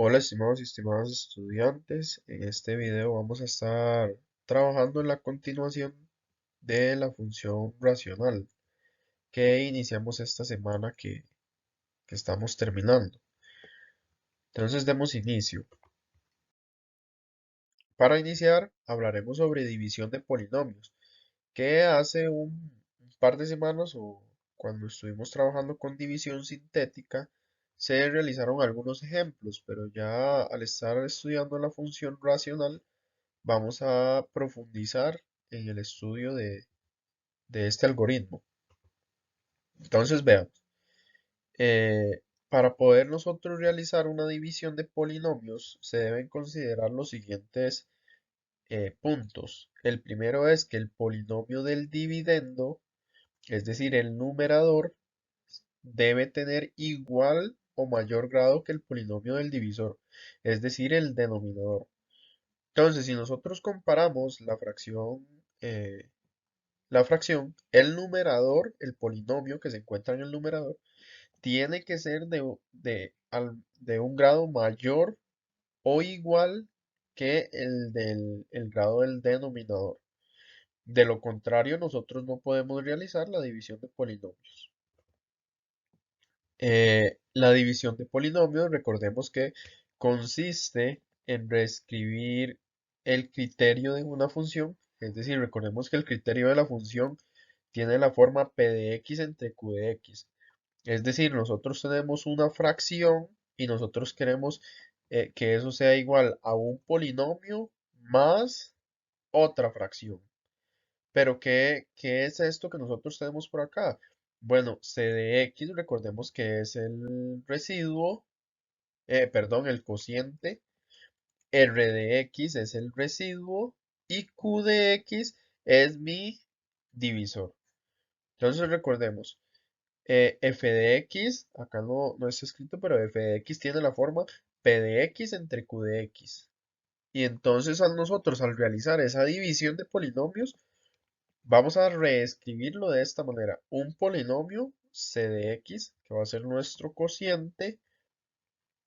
Hola, estimados y estimadas estudiantes. En este video vamos a estar trabajando en la continuación de la función racional que iniciamos esta semana que estamos terminando. Entonces demos inicio. Para iniciar, hablaremos sobre división de polinomios, que hace un par de semanas o cuando estuvimos trabajando con división sintética, se realizaron algunos ejemplos, pero ya al estar estudiando la función racional, vamos a profundizar en el estudio de este algoritmo. Entonces, veamos. Para poder nosotros realizar una división de polinomios, se deben considerar los siguientes puntos. El primero es que el polinomio del dividendo, es decir, el numerador, debe tener igual o mayor grado que el polinomio del divisor, es decir, el denominador. Entonces, si nosotros comparamos la fracción, el numerador, el polinomio que se encuentra en el numerador, tiene que ser de un grado mayor o igual que el del grado del denominador. De lo contrario, nosotros no podemos realizar la división de polinomios. La división de polinomios, recordemos que consiste en reescribir el criterio de una función, es decir, recordemos que el criterio de la función tiene la forma p de x entre q de x. Es decir, nosotros tenemos una fracción y nosotros queremos que eso sea igual a un polinomio más otra fracción. Pero ¿qué es esto que nosotros tenemos por acá? Bueno, c de x, recordemos que es el residuo, perdón, el cociente, r de x es el residuo y q de x es mi divisor. Entonces recordemos, f de x, acá no está escrito, pero f de x tiene la forma p de x entre q de x. Y entonces nosotros al realizar esa división de polinomios, vamos a reescribirlo de esta manera. Un polinomio c de x, que va a ser nuestro cociente,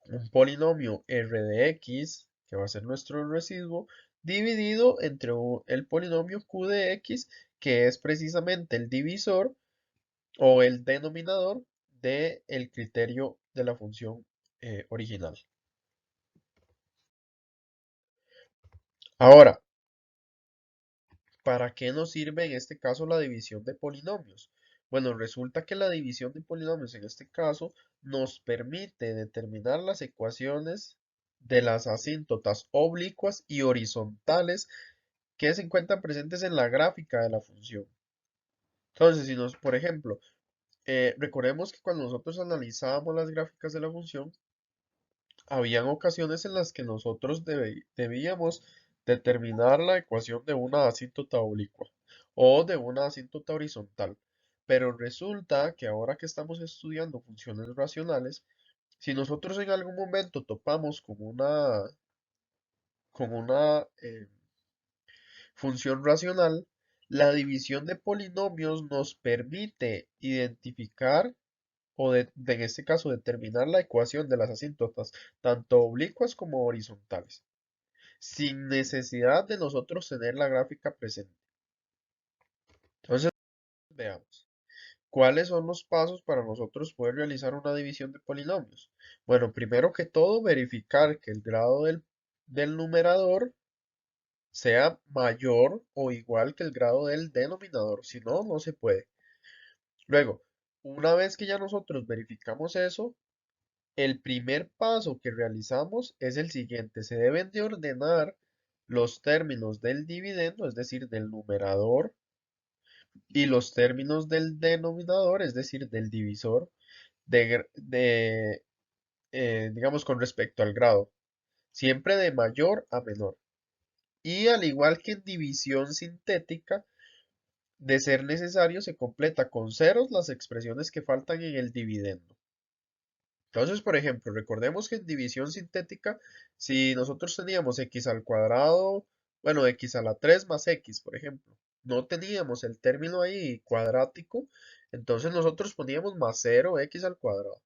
un polinomio r de x, que va a ser nuestro residuo, dividido entre el polinomio q de x, que es precisamente el divisor o el denominador del criterio de la función original. Ahora, ¿para qué nos sirve en este caso la división de polinomios? Bueno, resulta que la división de polinomios en este caso nos permite determinar las ecuaciones de las asíntotas oblicuas y horizontales que se encuentran presentes en la gráfica de la función. Entonces, por ejemplo, recordemos que cuando nosotros analizábamos las gráficas de la función, habían ocasiones en las que nosotros debíamos determinar la ecuación de una asíntota oblicua o de una asíntota horizontal. Pero resulta que ahora que estamos estudiando funciones racionales, si nosotros en algún momento topamos con una función racional, la división de polinomios nos permite identificar en este caso determinar la ecuación de las asíntotas, tanto oblicuas como horizontales, sin necesidad de nosotros tener la gráfica presente. Entonces, veamos, ¿cuáles son los pasos para nosotros poder realizar una división de polinomios? Bueno, primero que todo, verificar que el grado del numerador sea mayor o igual que el grado del denominador, si no, no se puede. Luego, una vez que ya nosotros verificamos eso, el primer paso que realizamos es el siguiente. Se deben de ordenar los términos del dividendo, es decir, del numerador, y los términos del denominador, es decir, del divisor, digamos, con respecto al grado, siempre de mayor a menor. Y al igual que en división sintética, de ser necesario, se completa con ceros las expresiones que faltan en el dividendo. Entonces, por ejemplo, recordemos que en división sintética, si nosotros teníamos x al cuadrado, bueno, x a la 3 más x, por ejemplo, no teníamos el término ahí cuadrático, entonces nosotros poníamos más 0 x al cuadrado.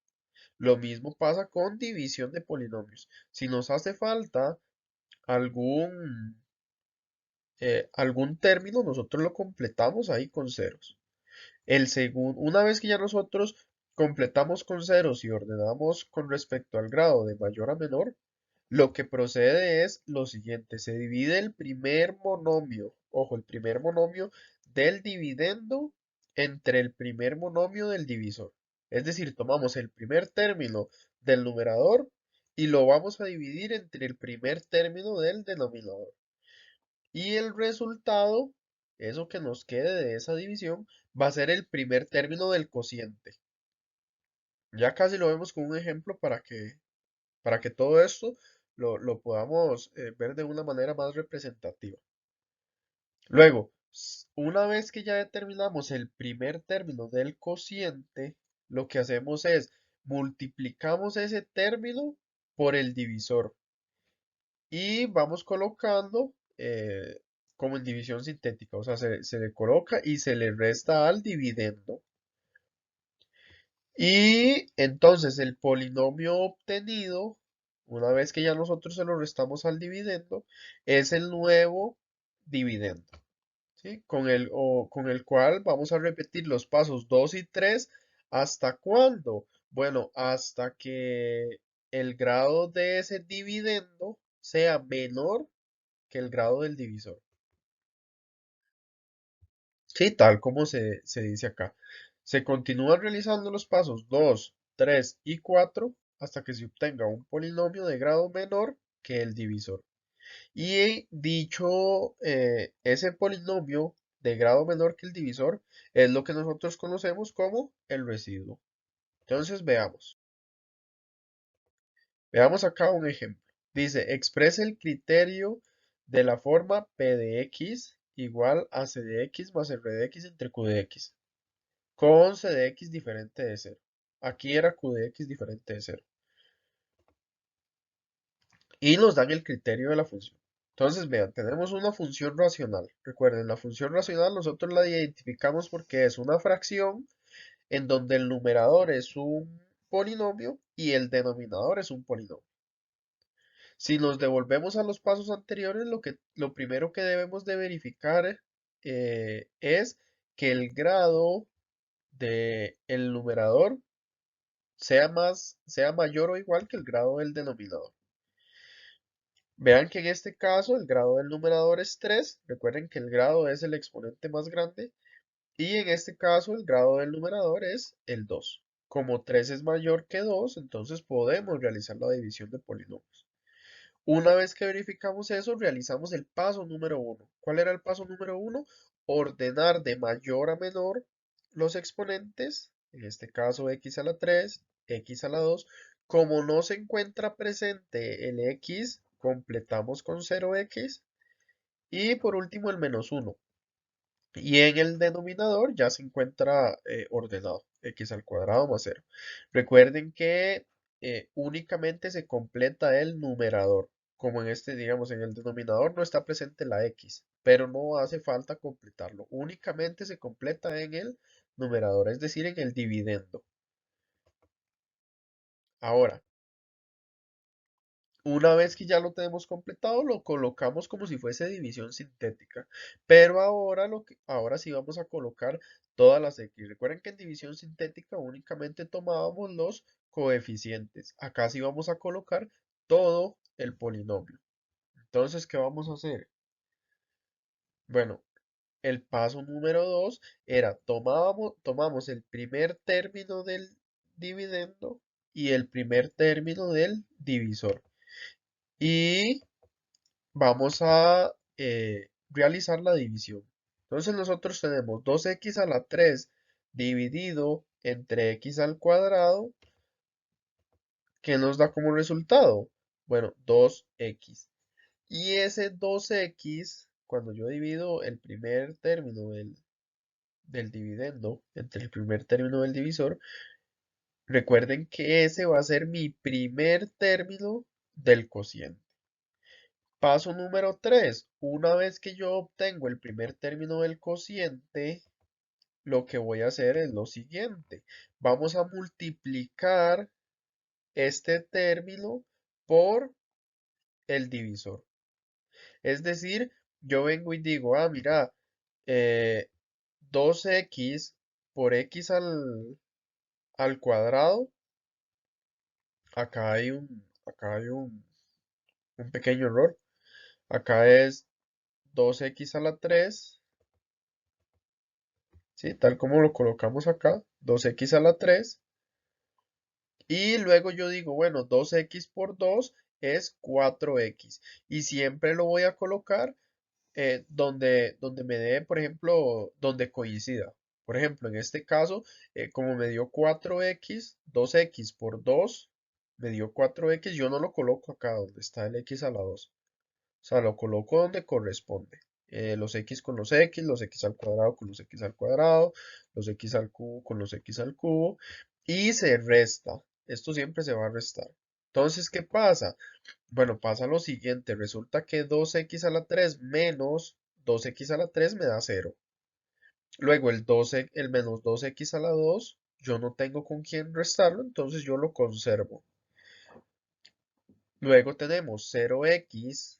Lo mismo pasa con división de polinomios. Si nos hace falta algún, algún término, nosotros lo completamos ahí con ceros. Una vez que ya nosotros completamos con ceros y ordenamos con respecto al grado de mayor a menor, lo que procede es lo siguiente: se divide el primer monomio, ojo, el primer monomio del dividendo entre el primer monomio del divisor. Es decir, tomamos el primer término del numerador y lo vamos a dividir entre el primer término del denominador. Y el resultado, eso que nos quede de esa división, va a ser el primer término del cociente. Ya casi lo vemos con un ejemplo para que todo esto lo podamos ver de una manera más representativa. Luego, una vez que ya determinamos el primer término del cociente, lo que hacemos es multiplicamos ese término por el divisor y vamos colocando como en división sintética, o sea, se le coloca y se le resta al dividendo. Y entonces el polinomio obtenido, una vez que ya nosotros se lo restamos al dividendo, es el nuevo dividendo, ¿sí? Con el cual vamos a repetir los pasos 2 y 3. ¿Hasta cuándo? Bueno, hasta que el grado de ese dividendo sea menor que el grado del divisor. Sí, tal como se dice acá. Se continúan realizando los pasos 2, 3 y 4 hasta que se obtenga un polinomio de grado menor que el divisor. Y dicho, ese polinomio de grado menor que el divisor es lo que nosotros conocemos como el residuo. Entonces veamos. Veamos acá un ejemplo. Dice, expresa el criterio de la forma P de X igual a C de X más R de X entre Q de X, con C de X diferente de cero. Aquí era Q de X diferente de cero. Y nos dan el criterio de la función. Entonces, vean, tenemos una función racional. Recuerden, la función racional nosotros la identificamos porque es una fracción en donde el numerador es un polinomio y el denominador es un polinomio. Si nos devolvemos a los pasos anteriores, lo primero que debemos de verificar es que el grado del numerador sea mayor o igual que el grado del denominador. Vean que en este caso el grado del numerador es 3. Recuerden que el grado es el exponente más grande. Y en este caso el grado del numerador es el 2. Como 3 es mayor que 2, entonces podemos realizar la división de polinomios. Una vez que verificamos eso, realizamos el paso número 1. ¿Cuál era el paso número 1? Ordenar de mayor a menor los exponentes, en este caso x a la 3, x a la 2. Como no se encuentra presente el x, completamos con 0x. Y por último el menos 1. Y en el denominador ya se encuentra ordenado, x al cuadrado más 0. Recuerden que únicamente se completa el numerador. Como en este, digamos, en el denominador no está presente la x, pero no hace falta completarlo. Únicamente se completa en el numerador, es decir, en el dividendo. Ahora, una vez que ya lo tenemos completado, lo colocamos como si fuese división sintética. Pero ahora sí vamos a colocar todas las x. Recuerden que en división sintética únicamente tomábamos los coeficientes. Acá sí vamos a colocar todo el polinomio. Entonces, ¿qué vamos a hacer? Bueno, el paso número 2 era tomamos el primer término del dividendo y el primer término del divisor. Y vamos a realizar la división. Entonces nosotros tenemos 2x a la 3 dividido entre x al cuadrado, que nos da como resultado. Bueno, 2x. Y ese 2x, cuando yo divido el primer término del dividendo entre el primer término del divisor, recuerden que ese va a ser mi primer término del cociente. Paso número 3. Una vez que yo obtengo el primer término del cociente, lo que voy a hacer es lo siguiente. Vamos a multiplicar este término por el divisor. Es decir, yo vengo y digo, mira, eh, 2x por x al cuadrado, acá hay un pequeño error. Acá es 2x a la 3, ¿sí? Tal como lo colocamos acá, 2x a la 3. Y luego yo digo, bueno, 2x por 2 es 4x. Y siempre lo voy a colocar donde me dé, por ejemplo, donde coincida. Por ejemplo, en este caso, como me dio 4x, 2x por 2 me dio 4x, yo no lo coloco acá donde está el x a la 2. O sea, lo coloco donde corresponde. Los x con los x al cuadrado con los x al cuadrado, los x al cubo con los x al cubo, y se resta. Esto siempre se va a restar. Entonces, ¿qué pasa? Bueno, pasa lo siguiente. Resulta que 2x a la 3 menos 2x a la 3 me da 0. Luego el menos 2x a la 2, yo no tengo con quién restarlo, entonces yo lo conservo. Luego tenemos 0x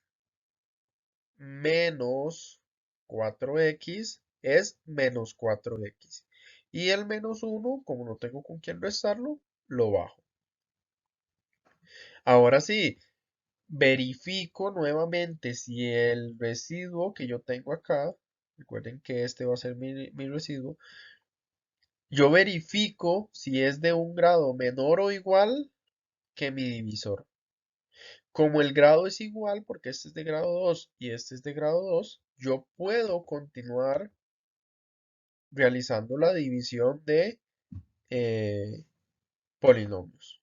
menos 4x es menos 4x. Y el menos 1, como no tengo con quién restarlo, lo bajo. Ahora sí, verifico nuevamente si el residuo que yo tengo acá, recuerden que este va a ser mi residuo, yo verifico si es de un grado menor o igual que mi divisor. Como el grado es igual, porque este es de grado 2 y este es de grado 2, yo puedo continuar realizando la división de eh, polinomios.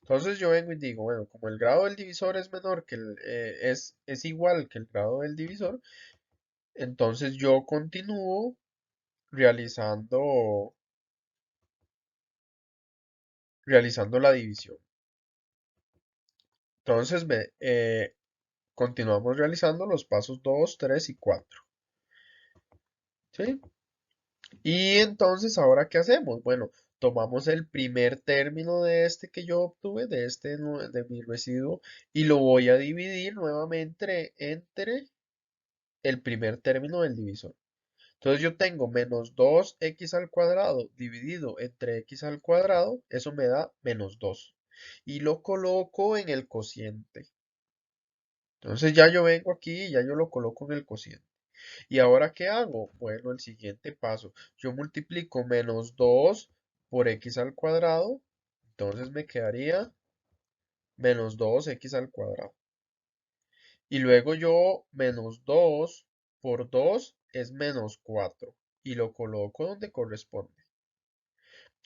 Entonces yo vengo y digo, bueno, como el grado del divisor es menor que es igual que el grado del divisor, entonces yo continúo realizando, realizando la división. Entonces continuamos realizando los pasos 2, 3 y 4. ¿Sí? Y entonces, ¿ahora qué hacemos? Bueno, tomamos el primer término de este que yo obtuve, de mi residuo, y lo voy a dividir nuevamente entre el primer término del divisor. Entonces yo tengo menos 2x al cuadrado dividido entre x al cuadrado, eso me da menos 2. Y lo coloco en el cociente. Entonces ya yo vengo aquí y ya yo lo coloco en el cociente. ¿Y ahora qué hago? Bueno, el siguiente paso. Yo multiplico menos 2 por x al cuadrado. Entonces me quedaría menos 2x al cuadrado. Y luego yo menos 2 por 2 es menos 4. Y lo coloco donde corresponde.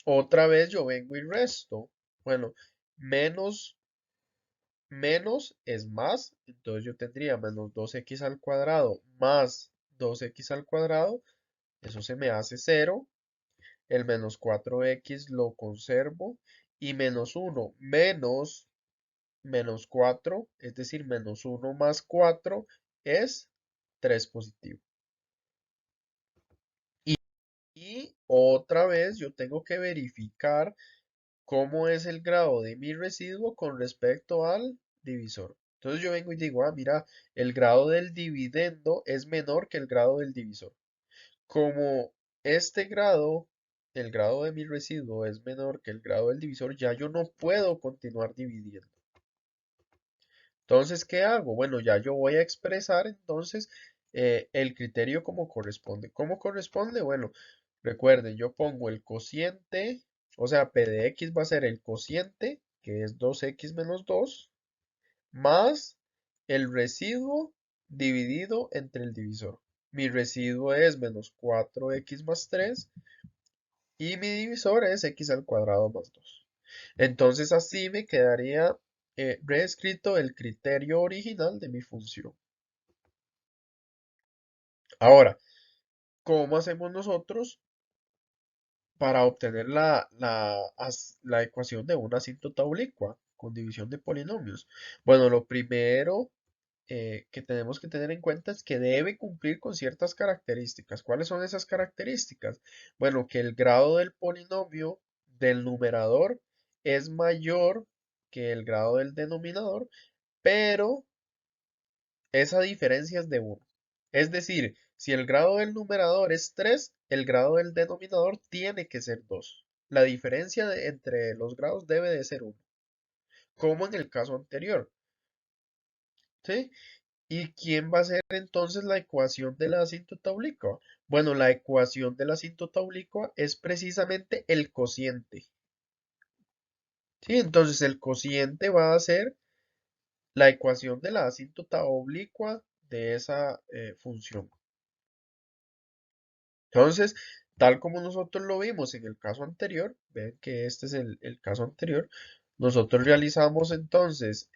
Otra vez yo vengo y resto. Bueno, menos es más. Entonces yo tendría menos 2x al cuadrado más 2x al cuadrado. Eso se me hace 0. El menos 4x lo conservo. Y menos 1 menos 4, es decir, menos 1 más 4 es 3 positivo. Y otra vez yo tengo que verificar cómo es el grado de mi residuo con respecto al divisor. Entonces yo vengo y digo, mira, el grado del dividendo es menor que el grado del divisor. Como este grado, el grado de mi residuo es menor que el grado del divisor, ya yo no puedo continuar dividiendo. Entonces, ¿qué hago? Bueno, ya yo voy a expresar entonces el criterio como corresponde. ¿Cómo corresponde? Bueno, recuerden, yo pongo el cociente, o sea, P de X va a ser el cociente, que es 2x menos 2, más el residuo dividido entre el divisor. Mi residuo es menos 4x más 3 y mi divisor es x al cuadrado más 2. Entonces así me quedaría reescrito el criterio original de mi función. Ahora, ¿cómo hacemos nosotros para obtener la ecuación de una asíntota oblicua con división de polinomios? Bueno, lo primero que tenemos que tener en cuenta es que debe cumplir con ciertas características. ¿Cuáles son esas características? Bueno, que el grado del polinomio del numerador es mayor que el grado del denominador, pero esa diferencia es de 1. Es decir, si el grado del numerador es 3, el grado del denominador tiene que ser 2. La diferencia entre los grados debe de ser 1, como en el caso anterior. ¿Sí? ¿Y quién va a ser entonces la ecuación de la asíntota oblicua? Bueno, la ecuación de la asíntota oblicua es precisamente el cociente. ¿Sí? Entonces el cociente va a ser la ecuación de la asíntota oblicua de esa función. Entonces, tal como nosotros lo vimos en el caso anterior, ven que este es el caso anterior, nosotros realizamos entonces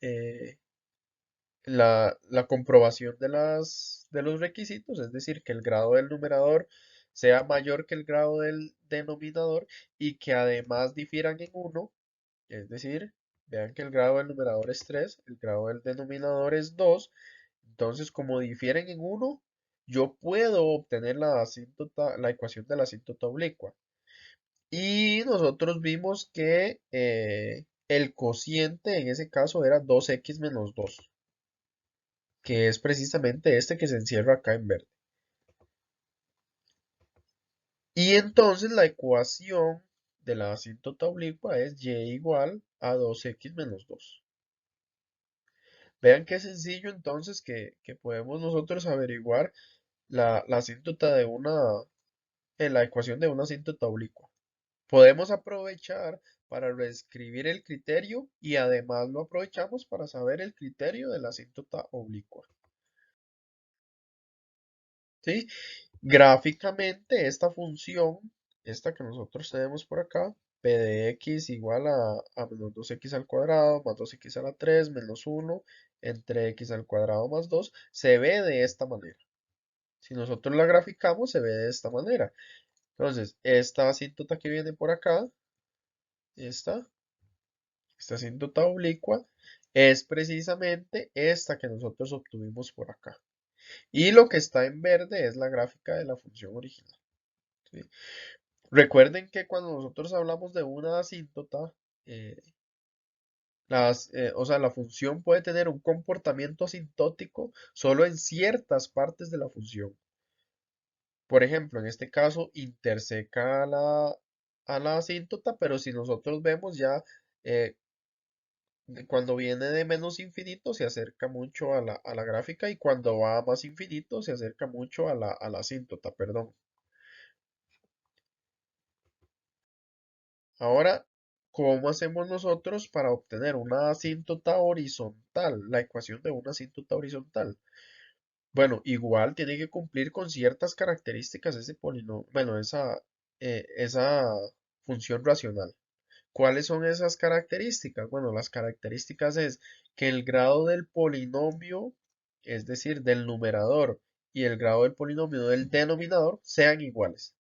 la comprobación de los requisitos, es decir, que el grado del numerador sea mayor que el grado del denominador y que además difieran en 1, es decir, vean que el grado del numerador es 3, el grado del denominador es 2, entonces como difieren en 1, yo puedo obtener la ecuación de la asíntota oblicua. Y nosotros vimos que el cociente en ese caso era 2x menos 2, que es precisamente este que se encierra acá en verde. Y entonces la ecuación de la asíntota oblicua es y igual a 2x menos 2. Vean qué sencillo entonces que podemos nosotros averiguar la asíntota de la ecuación de una asíntota oblicua. Podemos aprovechar para reescribir el criterio y además lo aprovechamos para saber el criterio de la asíntota oblicua. ¿Sí? Gráficamente esta función, esta que nosotros tenemos por acá, p de x igual a menos 2x al cuadrado más 2x a la 3 menos 1 entre x al cuadrado más 2, se ve de esta manera. Si nosotros la graficamos, se ve de esta manera. Entonces, esta asíntota que viene por acá, esta asíntota oblicua, es precisamente esta que nosotros obtuvimos por acá. Y lo que está en verde es la gráfica de la función original. ¿Sí? Recuerden que cuando nosotros hablamos de una asíntota, eh, o sea, la función puede tener un comportamiento asintótico solo en ciertas partes de la función. Por ejemplo, en este caso interseca a la asíntota, pero si nosotros vemos ya eh, cuando viene de menos infinito se acerca mucho a la gráfica y cuando va a más infinito se acerca mucho a la asíntota, perdón. Ahora, ¿cómo hacemos nosotros para obtener una asíntota horizontal? La ecuación de una asíntota horizontal. Bueno, igual tiene que cumplir con ciertas características ese polinomio, bueno, esa función racional. ¿Cuáles son esas características? Bueno, las características es que el grado del polinomio, es decir, del numerador, y el grado del polinomio del denominador sean iguales.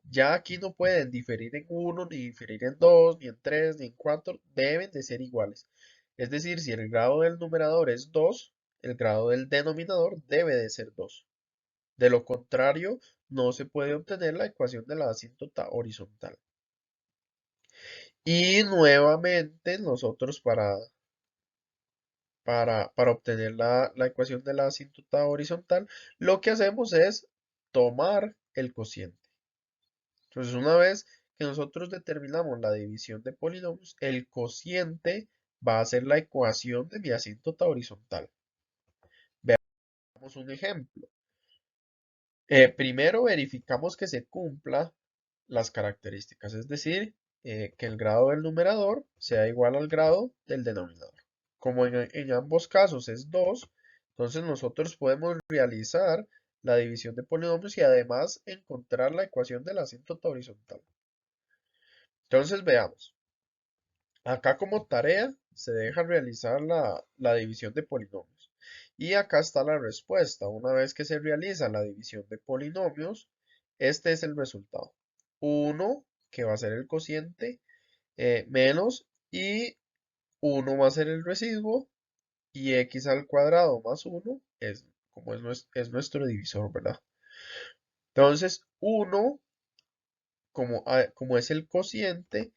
Ya aquí no pueden diferir en 1, ni diferir en 2, ni en 3, ni en 4, deben de ser iguales. Es decir, si el grado del numerador es 2, el grado del denominador debe de ser 2. De lo contrario, no se puede obtener la ecuación de la asíntota horizontal. Y nuevamente nosotros para obtener la ecuación de la asíntota horizontal, lo que hacemos es tomar el cociente. Entonces, una vez que nosotros determinamos la división de polinomios, el cociente va a ser la ecuación de mi asíntota horizontal. Veamos un ejemplo. Primero verificamos que se cumpla las características, es decir, que el grado del numerador sea igual al grado del denominador. Como en ambos casos es 2, entonces nosotros podemos realizar la división de polinomios y además encontrar la ecuación de la asíntota horizontal. Entonces veamos. Acá como tarea se deja realizar la división de polinomios. Y acá está la respuesta. Una vez que se realiza la división de polinomios, este es el resultado. 1, que va a ser el cociente, menos, y 1 va a ser el residuo, y x al cuadrado más 1 es, como es nuestro divisor, ¿verdad? Entonces, 1, como es el cociente,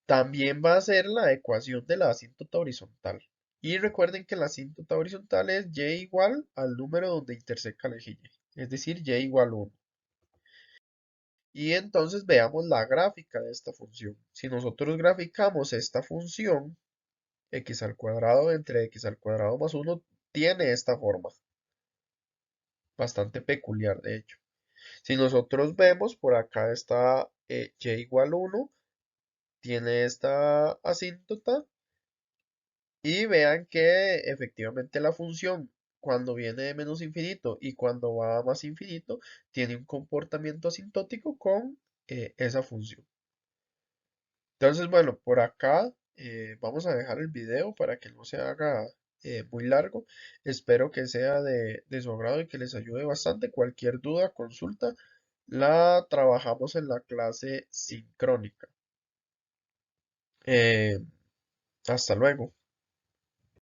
También va a ser la ecuación de la asíntota horizontal. Y recuerden que la asíntota horizontal es y igual al número donde intersecta el eje Y, es decir, y igual 1. Y entonces veamos la gráfica de esta función. Si nosotros graficamos esta función, x al cuadrado entre x al cuadrado más 1 tiene esta forma, bastante peculiar de hecho. Si nosotros vemos, por acá está y igual 1, tiene esta asíntota y vean que efectivamente la función cuando viene de menos infinito y cuando va a más infinito tiene un comportamiento asintótico con esa función. Entonces, bueno, por acá vamos a dejar el video para que no se haga muy largo. Espero que sea de su agrado y que les ayude bastante. Cualquier duda, consulta, la trabajamos en la clase sincrónica. Eh, Hasta luego.